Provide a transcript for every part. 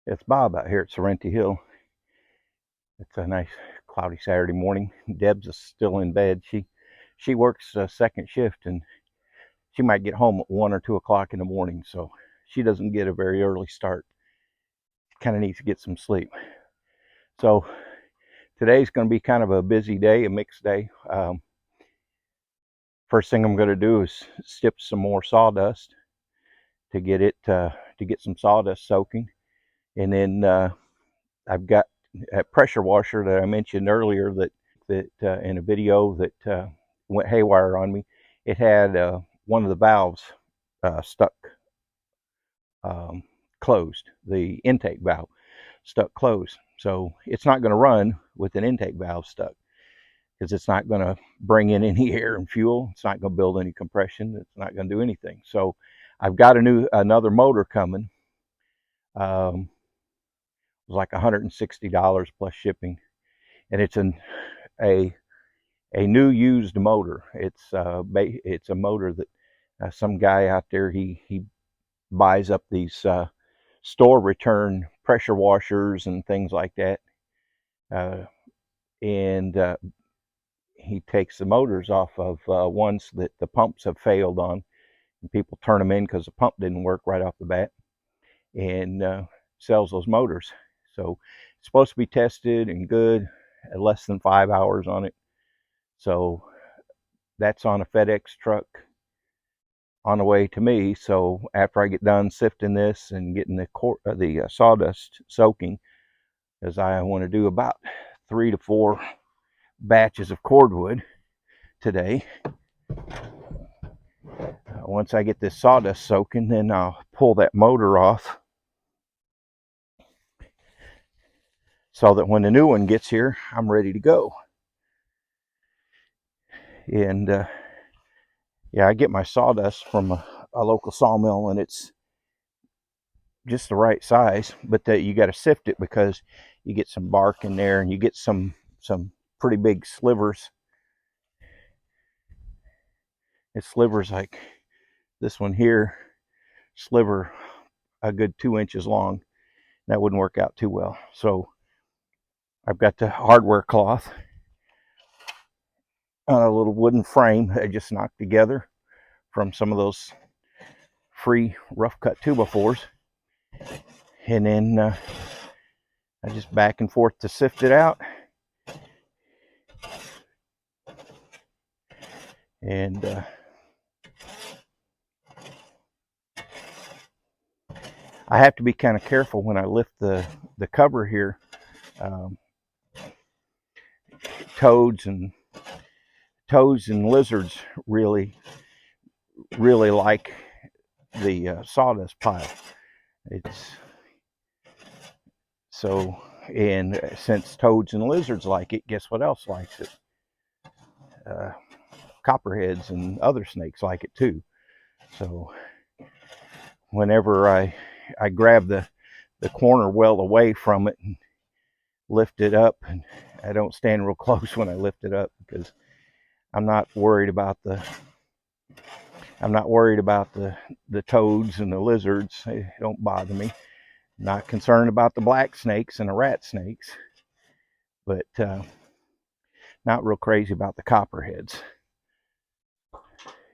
It's Bob out here at Sorrento Hill. It's a nice cloudy Saturday morning. Deb's is still in bed. She works a second shift and she might get home at 1 or 2 o'clock in the morning, so she doesn't get a very early start. Kind of needs to get some sleep. So today's going to be kind of a busy day, a mixed day. First thing I'm going to do is sip some more sawdust to get some sawdust soaking, and then I've got a pressure washer that I mentioned earlier that in a video that went haywire on me. It had one of the valves stuck closed, the intake valve stuck closed. So it's not going to run with an intake valve stuck because it's not going to bring in any air and fuel. It's not going to build any compression. It's not going to do anything. So I've got another motor coming. It was like $160 plus shipping, and it's a a new used motor. It's a motor that some guy out there he buys up these store return pressure washers and things like that, uh, and he takes the motors off of ones that the pumps have failed on, and people turn them in because the pump didn't work right off the bat, and sells those motors. So it's supposed to be tested and good at less than 5 hours on it. So that's on a FedEx truck on the way to me. So after I get done sifting this and getting the sawdust soaking, as I want to do about 3 to 4 batches of cordwood today. Once I get this sawdust soaking, then I'll pull that motor off so that when the new one gets here, I'm ready to go. And yeah, I get my sawdust from a local sawmill, and it's just the right size, but that you got to sift it because you get some bark in there and you get some pretty big slivers. It slivers like this one here, sliver a good 2 inches long. That wouldn't work out too well. So I've got the hardware cloth on a little wooden frame I just knocked together from some of those free rough cut 2x4s, and then I just back and forth to sift it out. And I have to be kind of careful when I lift the cover here. Um, toads and lizards really like the sawdust pile. It's so, and since toads and lizards like it, guess what else likes it? Copperheads and other snakes like it too. So whenever I grab the corner well away from it and lift it up, and I don't stand real close when I lift it up because I'm not worried about the toads and the lizards. They don't bother me. I'm not concerned about the black snakes and the rat snakes, but not real crazy about the copperheads.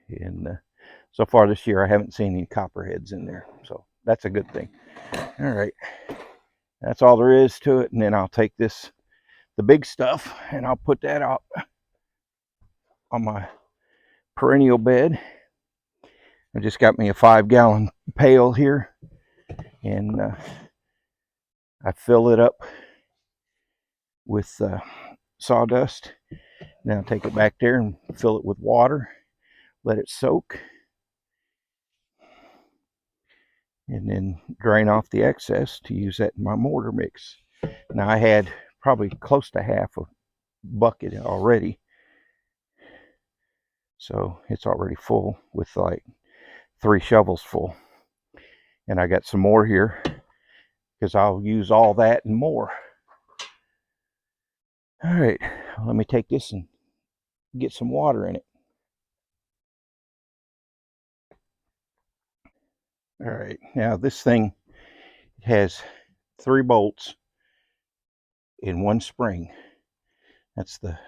And so far this year, I haven't seen any copperheads in there, so that's a good thing. All right, that's all there is to it. And then I'll take the big stuff, and I'll put that out on my perennial bed. I just got me a 5-gallon pail here, and I fill it up with sawdust. Now take it back there and fill it with water, let it soak, and then drain off the excess to use that in my mortar mix. Now I had probably close to half a bucket already, so it's already full with like 3 shovels full. And I got some more here because I'll use all that and more. All right, let me take this and get some water in it. All right, now this thing has 3 bolts in one spring. That's the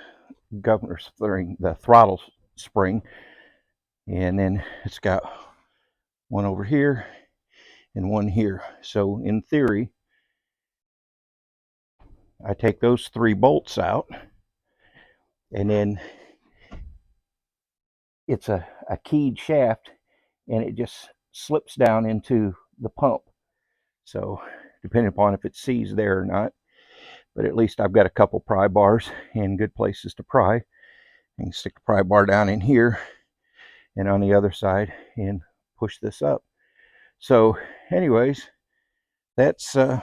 governor spring, the throttle spring. And then it's got one over here and one here. So in theory, I take those 3 bolts out, and then it's a keyed shaft, and it just slips down into the pump. So depending upon if it sees there or not, but at least I've got a couple pry bars and good places to pry. I can stick the pry bar down in here and on the other side and push this up. So anyways, that's the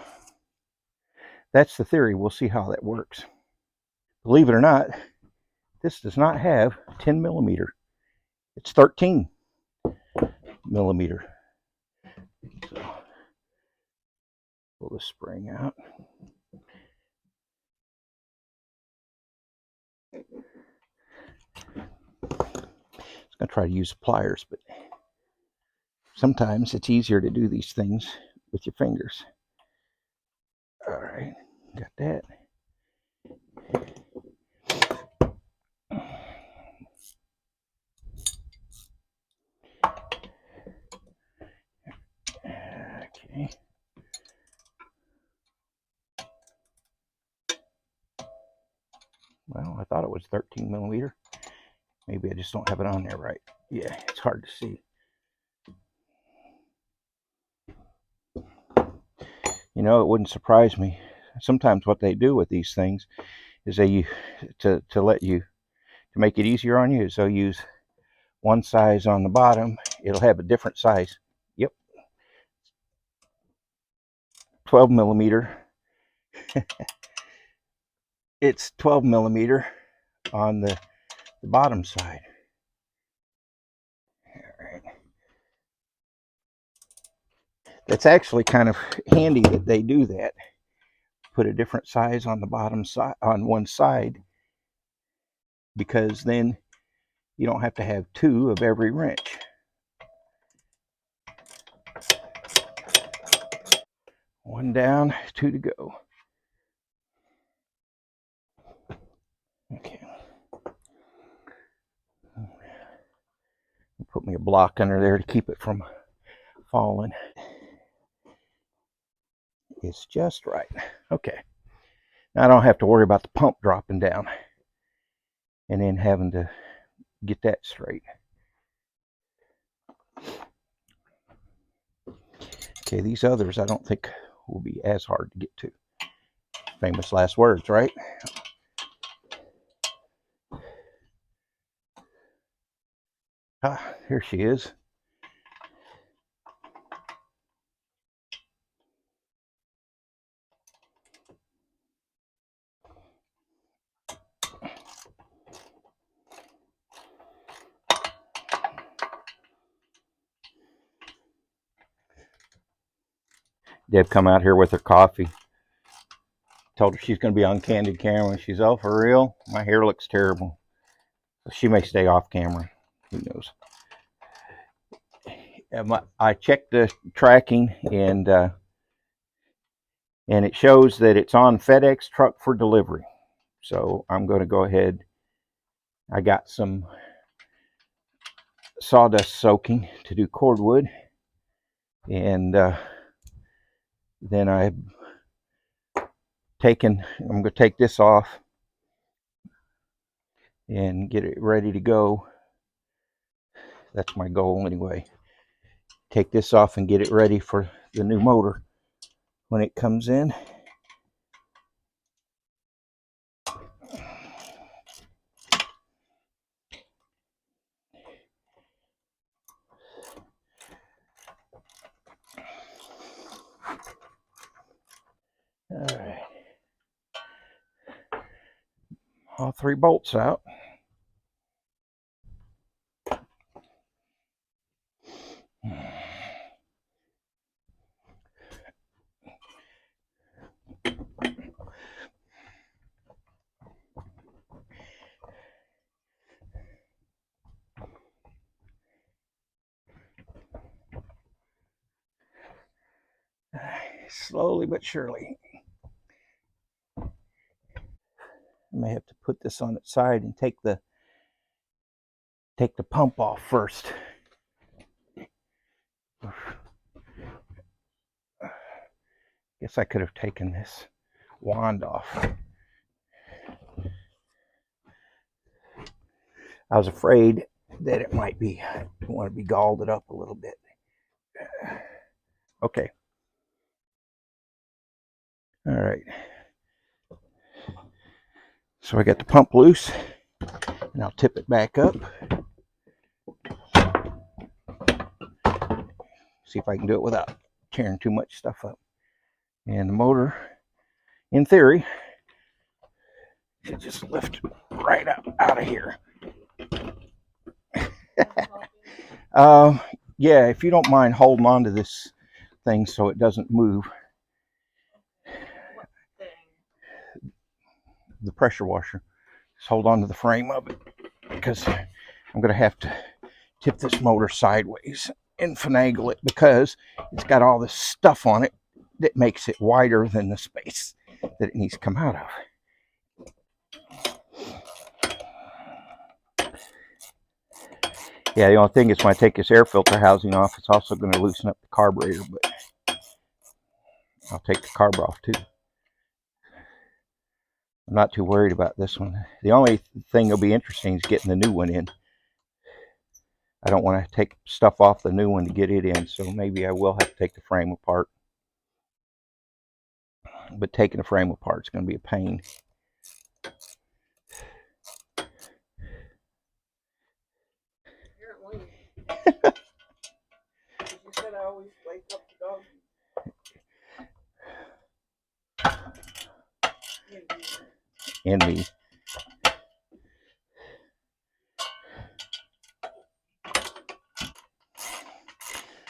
theory. We'll see how that works. Believe it or not, this does not have 10 millimeter. It's 13 millimeter. So pull the spring out. I'm gonna try to use pliers, but sometimes it's easier to do these things with your fingers. All right, got that. Okay. Well, I thought it was 13 millimeter. Maybe I just don't have it on there right. Yeah, it's hard to see. You know, it wouldn't surprise me. Sometimes what they do with these things is they to make it easier on you is they'll use one size on the bottom. It'll have a different size. Yep, 12 millimeter. It's 12 millimeter on the bottom side. All right. That's actually kind of handy that they do that. Put a different size on the bottom side, on one side, because then you don't have to have 2 of every wrench. One down, 2 to go. Okay. Put me a block under there to keep it from falling. It's just right. Okay. Now I don't have to worry about the pump dropping down and then having to get that straight. Okay, these others I don't think will be as hard to get to. Famous last words, right? Ah, here she is. Deb come out here with her coffee. Told her she's going to be on candid camera. She's, oh, for real? My hair looks terrible. She may stay off camera. Who knows? I checked the tracking, and it shows that it's on FedEx truck for delivery. So I'm going to go ahead. I got some sawdust soaking to do cordwood, and then I'm going to take this off and get it ready to go. That's my goal anyway. Take this off and get it ready for the new motor when it comes in. All right. All 3 bolts out. slowly but surely. I may have to put this on its side and take the pump off first. Guess I could have taken this wand off. I was afraid that it might be, I want to be galled it up a little bit. Okay. All right. So I got the pump loose, and I'll tip it back up. See if I can do it without tearing too much stuff up. And the motor, in theory, should just lift right out of here. Yeah, if you don't mind holding on to this thing so it doesn't move. The pressure washer. Just hold on to the frame of it, because I'm going to have to tip this motor sideways and finagle it, because it's got all this stuff on it that makes it wider than the space that it needs to come out of. Yeah, the only thing is when I take this air filter housing off, it's also going to loosen up the carburetor, but I'll take the carb off too. I'm not too worried about this one. The only thing that'll be interesting is getting the new one in. I don't want to take stuff off the new one to get it in, so maybe I will have to take the frame apart. But taking the frame apart is going to be a pain. You said I always wake up the dog. And me.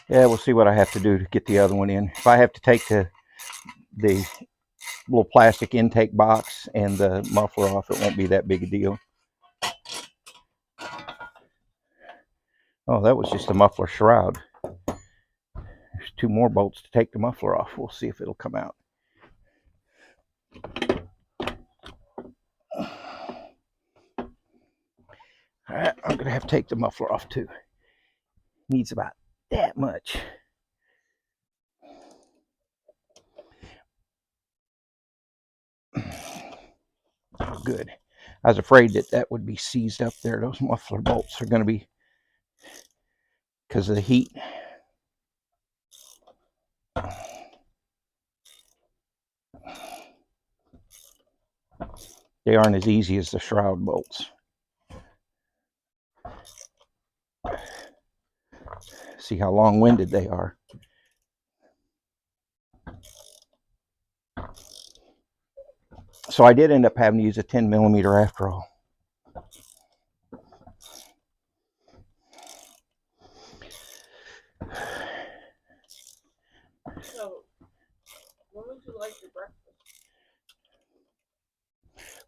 Yeah, we'll see what I have to do to get the other one in. If I have to take the little plastic intake box and the muffler off, it won't be that big a deal. Oh, that was just the muffler shroud. There's 2 more bolts to take the muffler off. We'll see if it'll come out. All right, I'm going to have to take the muffler off too. Needs about that much. Oh, good. I was afraid that that would be seized up there. Those muffler bolts are going to be, because of the heat. They aren't as easy as the shroud bolts. See how long-winded they are. So I did end up having to use a 10 millimeter after all. So, when would you like your breakfast?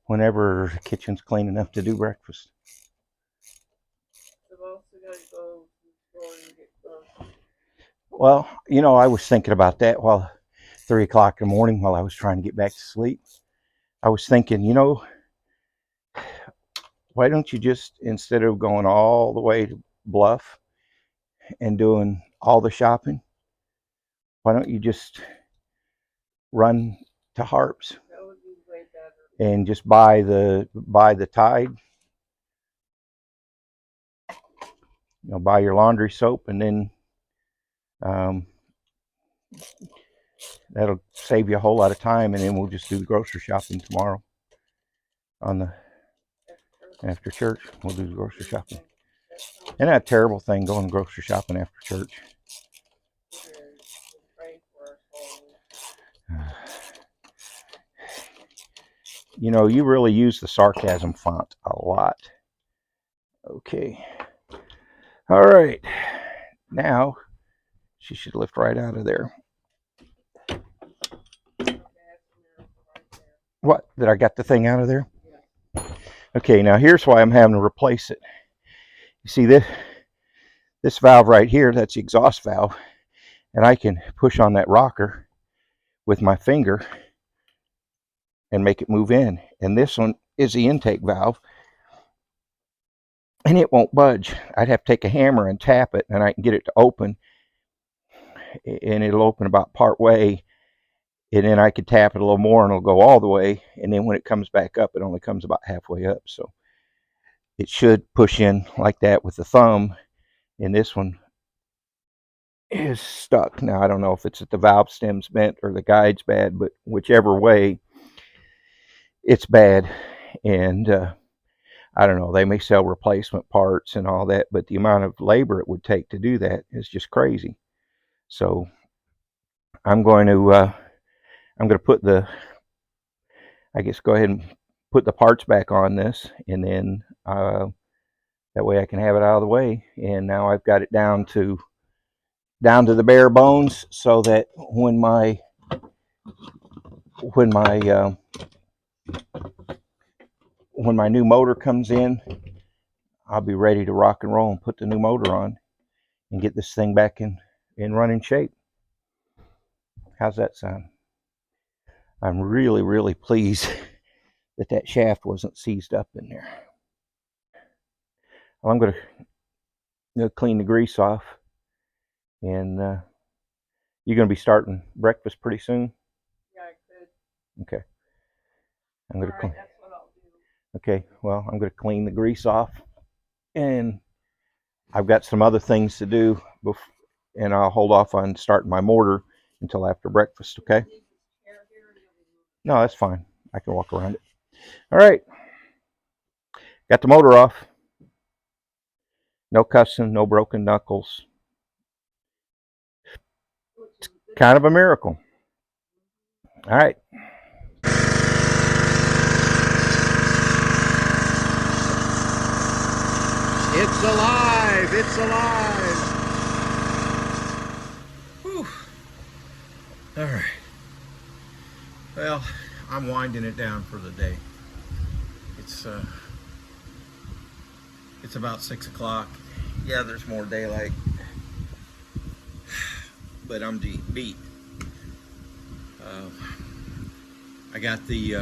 Whenever the kitchen's clean enough to do breakfast. I've also got to go to the store and get groceries. Well, you know, I was thinking about that while 3 o'clock in the morning while I was trying to get back to sleep. I was thinking, you know, why don't you just, instead of going all the way to Bluff and doing all the shopping, why don't you just run to Harps? That would be way better. And just buy the Tide, you know, buy your laundry soap, and then that'll save you a whole lot of time, and then we'll just do the grocery shopping tomorrow on the after church. We'll do the grocery shopping. Isn't that a terrible thing, going grocery shopping after church? You know, you really use the sarcasm font a lot. Okay. All right. Now, she should lift right out of there. What? That I got the thing out of there? Okay, now here's why I'm having to replace it. You see this valve right here, that's the exhaust valve, and I can push on that rocker with my finger and make it move in. And this one is the intake valve, and it won't budge. I'd have to take a hammer and tap it, and I can get it to open, and it'll open about part way, and then I could tap it a little more and it'll go all the way, and then when it comes back up, it only comes about halfway up. So it should push in like that with the thumb, and this one is stuck. Now I don't know if it's that the valve stem's bent or the guide's bad, but whichever way, it's bad. And I don't know, they may sell replacement parts and all that, but the amount of labor it would take to do that is just crazy. So I'm going to put the, I guess, go ahead and put the parts back on this, and then that way I can have it out of the way. And now I've got it down to the bare bones, so that when my new motor comes in, I'll be ready to rock and roll and put the new motor on and get this thing back in running shape. How's that sound? I'm really, really pleased that shaft wasn't seized up in there. Well, I'm going to clean the grease off, and you're going to be starting breakfast pretty soon? Yeah, I could. Okay. I'm going to All right, that's what I'll do. Okay, well, I'm going to clean the grease off, and I've got some other things to do, and I'll hold off on starting my mortar until after breakfast, okay? No, that's fine. I can walk around it. All right. Got the motor off. No cussing, no broken knuckles. It's kind of a miracle. All right. It's alive! It's alive! Whew. All right. Well, I'm winding it down for the day. It's about 6 o'clock. Yeah, there's more daylight, but I'm beat. I got the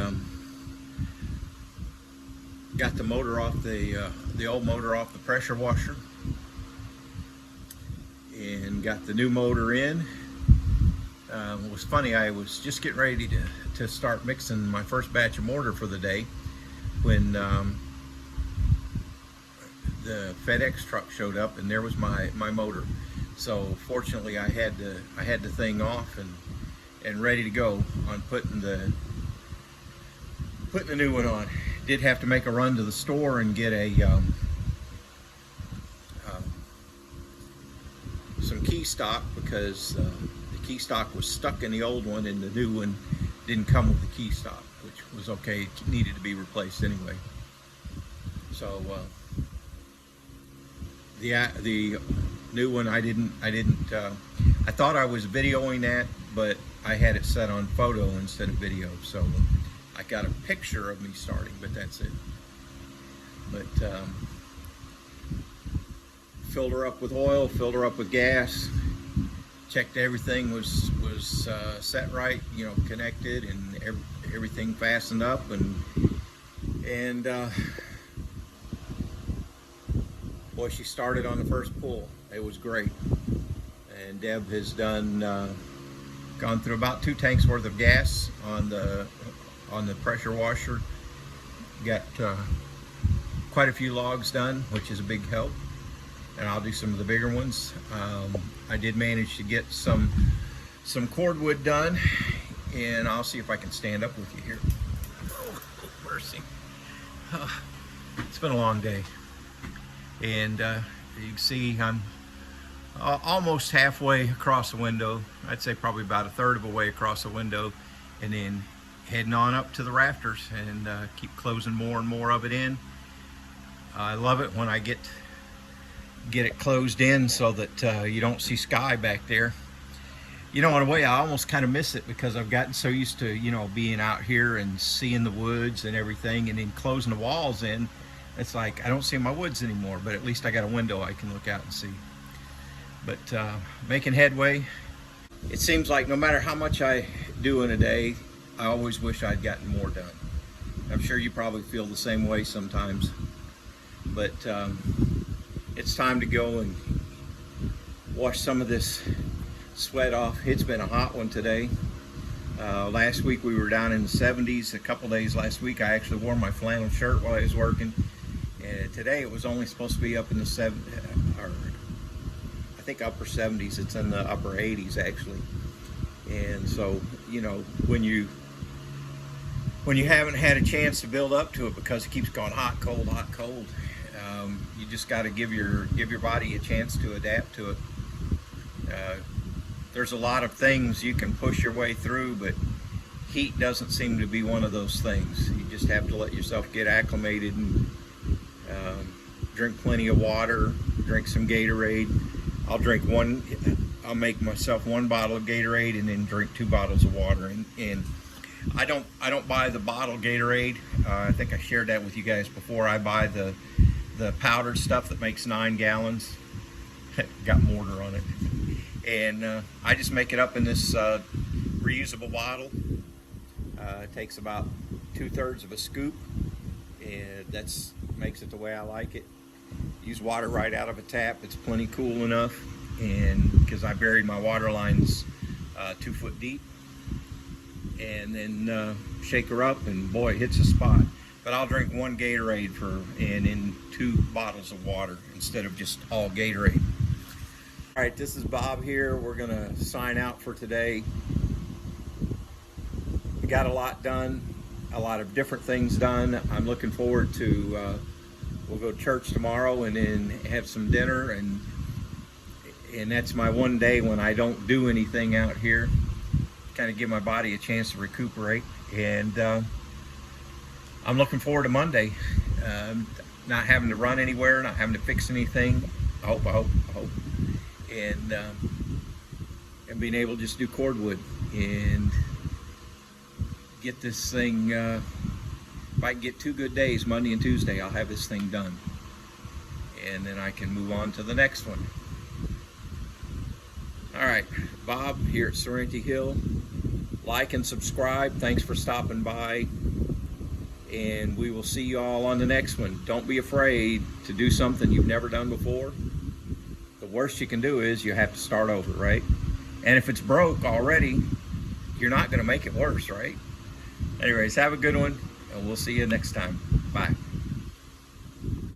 motor off the old motor off the pressure washer, and got the new motor in. It was funny, I was just getting ready to start mixing my first batch of mortar for the day when the FedEx truck showed up, and there was my motor. So fortunately I had the thing off and ready to go on putting the new one on. Did have to make a run to the store and get some key stock, because the key stock was stuck in the old one, and the new one didn't come with the key stock, which was okay. It needed to be replaced anyway. So the new one, I thought I was videoing that, but I had it set on photo instead of video, so I got a picture of me starting, but that's it. But filled her up with oil, filled her up with gas, checked everything was set right, connected, and everything fastened up, and boy, she started on the first pull. It was great. And Deb has gone through about 2 tanks worth of gas on the pressure washer. Got quite a few logs done, which is a big help, and I'll do some of the bigger ones. I did manage to get some cordwood done, and I'll see if I can stand up with you here. Oh, mercy. It's been a long day, and you can see I'm almost halfway across the window. I'd say probably about a third of a way across the window, and then heading on up to the rafters and keep closing more and more of it in. I love it when I get it closed in so that you don't see sky back there. In a way, I almost kind of miss it, because I've gotten so used to, being out here and seeing the woods and everything, and then closing the walls in. It's like I don't see my woods anymore, but at least I got a window I can look out and see. But making headway. it seems like no matter how much I do in a day, I always wish I'd gotten more done. I'm sure you probably feel the same way sometimes, but it's time to go and wash some of this sweat off. It's been a hot one today. Last week we were down in the 70s. A couple days last week I actually wore my flannel shirt while I was working, and today it was only supposed to be up in the I think upper 70s. It's in the upper 80s actually. And so, you know, when you haven't had a chance to build up to it because it keeps going hot, cold, you just got to give your body a chance to adapt to it. There's a lot of things you can push your way through, but heat doesn't seem to be one of those things. You just have to let yourself get acclimated and drink plenty of water, drink some Gatorade. I'll make myself 1 bottle of Gatorade and then drink 2 bottles of water. And I don't buy the bottled Gatorade. I think I shared that with you guys before. I buy the powdered stuff that makes 9 gallons. Got mortar on it. And I just make it up in this reusable bottle. It takes about 2/3 of a scoop, and that's makes it the way I like it. Use water right out of a tap. It's plenty cool enough, and because I buried my water lines 2 foot deep, and then shake her up, and boy, it hits a spot. But I'll drink 1 Gatorade and in 2 bottles of water instead of just all Gatorade. All right, this is Bob here. We're gonna sign out for today. We got a lot done, a lot of different things done. I'm looking forward to, we'll go to church tomorrow and then have some dinner, and that's my one day when I don't do anything out here. Kind of give my body a chance to recuperate, and I'm looking forward to Monday. Not having to run anywhere, not having to fix anything. I hope. And being able to just do cordwood and get this thing, if I can get 2 good days, Monday and Tuesday, I'll have this thing done. And then I can move on to the next one. All right, Bob here at Serenity Hill. Like and subscribe. Thanks for stopping by. And we will see you all on the next one. Don't be afraid to do something you've never done before. The worst you can do is you have to start over, right? And if it's broke already, you're not going to make it worse, right? Anyways, have a good one, and we'll see you next time. Bye.